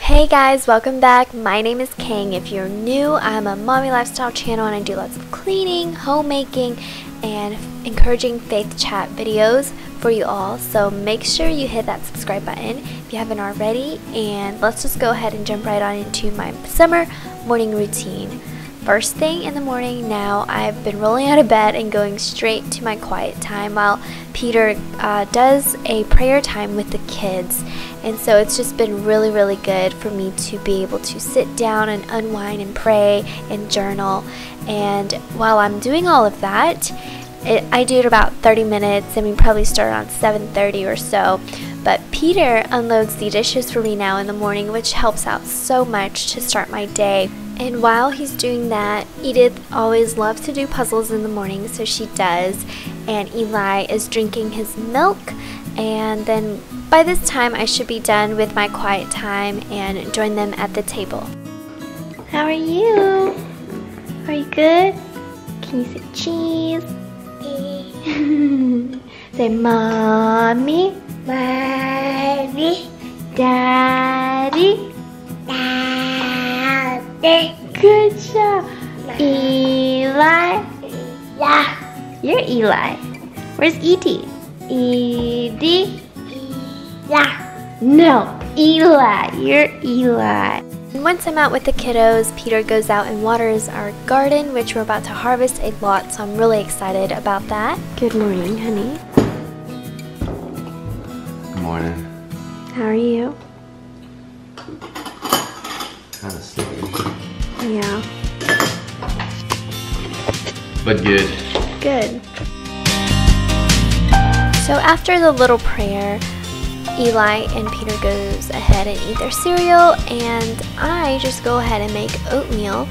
Hey guys, welcome back. My name is Kang. If you're new, I'm a mommy lifestyle channel and I do lots of cleaning, homemaking, and encouraging faith chat videos for you all. So make sure you hit that subscribe button if you haven't already, and let's just go ahead and jump right on into my summer morning routine. First thing in the morning now, I've been rolling out of bed and going straight to my quiet time while Peter does a prayer time with the kids. And so it's just been really good for me to be able to sit down and unwind and pray and journal. And while I'm doing all of that, I do it about 30 minutes, and we probably start around 7:30 or so. But Peter unloads the dishes for me now in the morning, which helps out so much to start my day. And while he's doing that, Edith always loves to do puzzles in the morning, so she does. And Eli is drinking his milk, and then by this time I should be done with my quiet time and join them at the table. How are you? Are you good? Can you say cheese? Say mommy, mommy, daddy, daddy. Good job. Eli. Yeah. You're Eli. Where's Edie? Edie. Yeah. No, Eli. You're Eli. Once I'm out with the kiddos, Peter goes out and waters our garden, which we're about to harvest a lot, so I'm really excited about that. Good morning, honey. Good morning. How are you? Kind of sleepy. Yeah. But good. Good. So after the little prayer, Eli and Peter goes ahead and eat their cereal, and I just go ahead and make oatmeal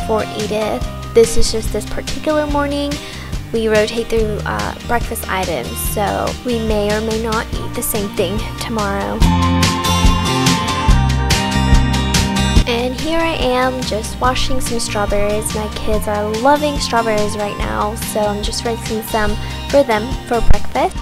for Edith. This is just this particular morning. We rotate through breakfast items, so we may or may not eat the same thing tomorrow. And here I am just washing some strawberries. My kids are loving strawberries right now, so I'm just rinsing some for them for breakfast.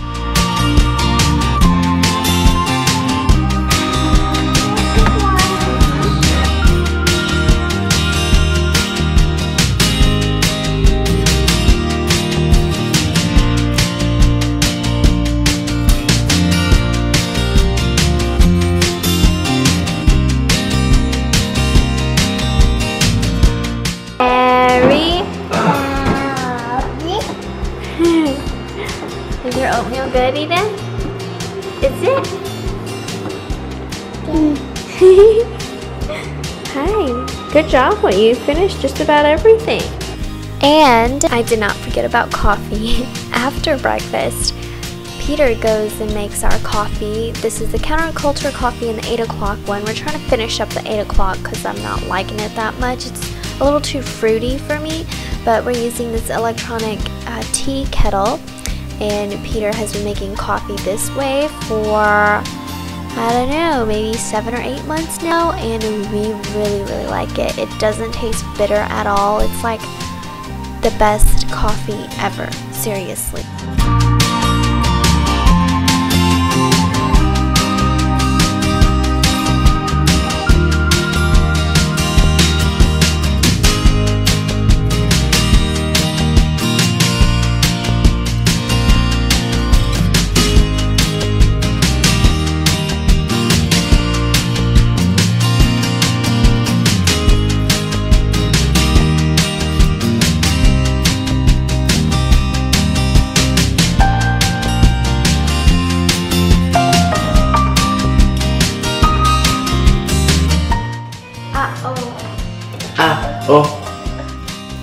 Is your oatmeal good, Edith? Is it? Hi. Good job. Well, you finished just about everything. And I did not forget about coffee. After breakfast, Peter goes and makes our coffee. This is the counterculture coffee in the 8 o'clock one. We're trying to finish up the 8 o'clock because I'm not liking it that much. It's a little too fruity for me, but we're using this electronic tea kettle, and Peter has been making coffee this way for, I don't know, maybe 7 or 8 months now, and we really like it. It doesn't taste bitter at all. It's like the best coffee ever, seriously.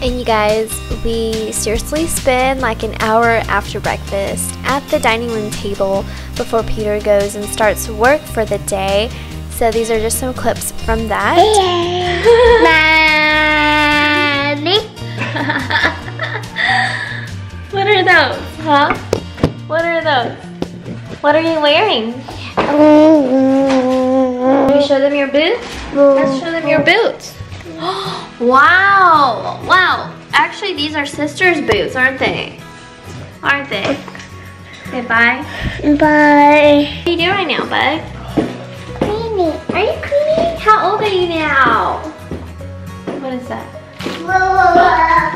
And you guys, we seriously spend like an hour after breakfast at the dining room table before Peter goes and starts work for the day. So these are just some clips from that. Mommy. What are those, huh? What are those? What are you wearing? Can you show them your boots? Let's show them your boots. Wow! Wow! Actually, these are sister's boots, aren't they? Aren't they? Say bye. Bye. What are you doing right now, bud? Cleaning. Are you cleaning? How now. What is that?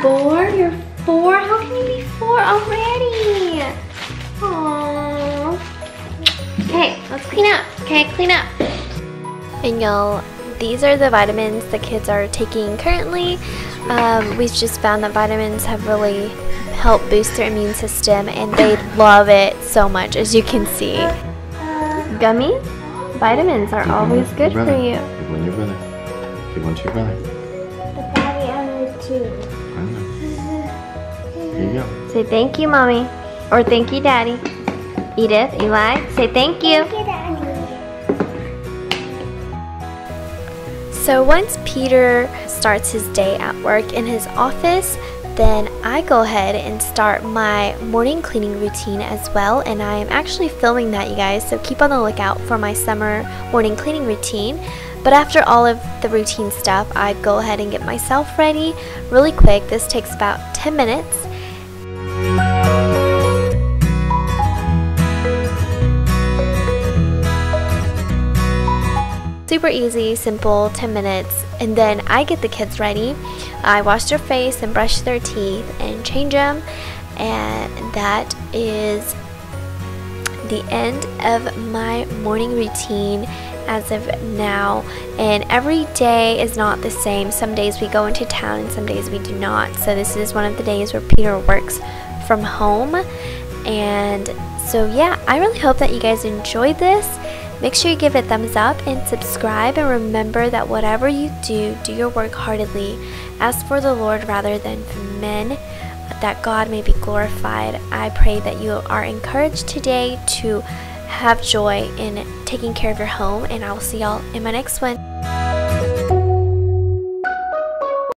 4? You're 4? How can you be 4 already? Aww. Okay, let's clean up. Okay, clean up. And y'all, these are the vitamins the kids are taking currently. We've just found that vitamins have really helped boost their immune system, and they love it so much, as you can see. Gummies? Vitamins are always good for you. Give one to your brother. Give one to your brother. But Daddy only 2. I know. Here you go. Say thank you, Mommy. Or thank you, Daddy. Edith, Eli, say thank you. Thank you, Daddy. So once Peter starts his day at work in his office, then I go ahead and start my morning cleaning routine as well, and I am actually filming that, you guys, so keep on the lookout for my summer morning cleaning routine. But after all of the routine stuff, I go ahead and get myself ready really quick. This takes about 10 minutes. Super easy, simple, 10 minutes, and then I get the kids ready. I wash their face and brush their teeth and change them, and that is the end of my morning routine as of now. And every day is not the same. Some days we go into town and some days we do not. So this is one of the days where Peter works from home. And so yeah, I really hope that you guys enjoyed this. Make sure you give it a thumbs up and subscribe, and remember that whatever you do, do your work heartedly, as for the Lord rather than for men, that God may be glorified. I pray that you are encouraged today to have joy in taking care of your home, and I will see y'all in my next one.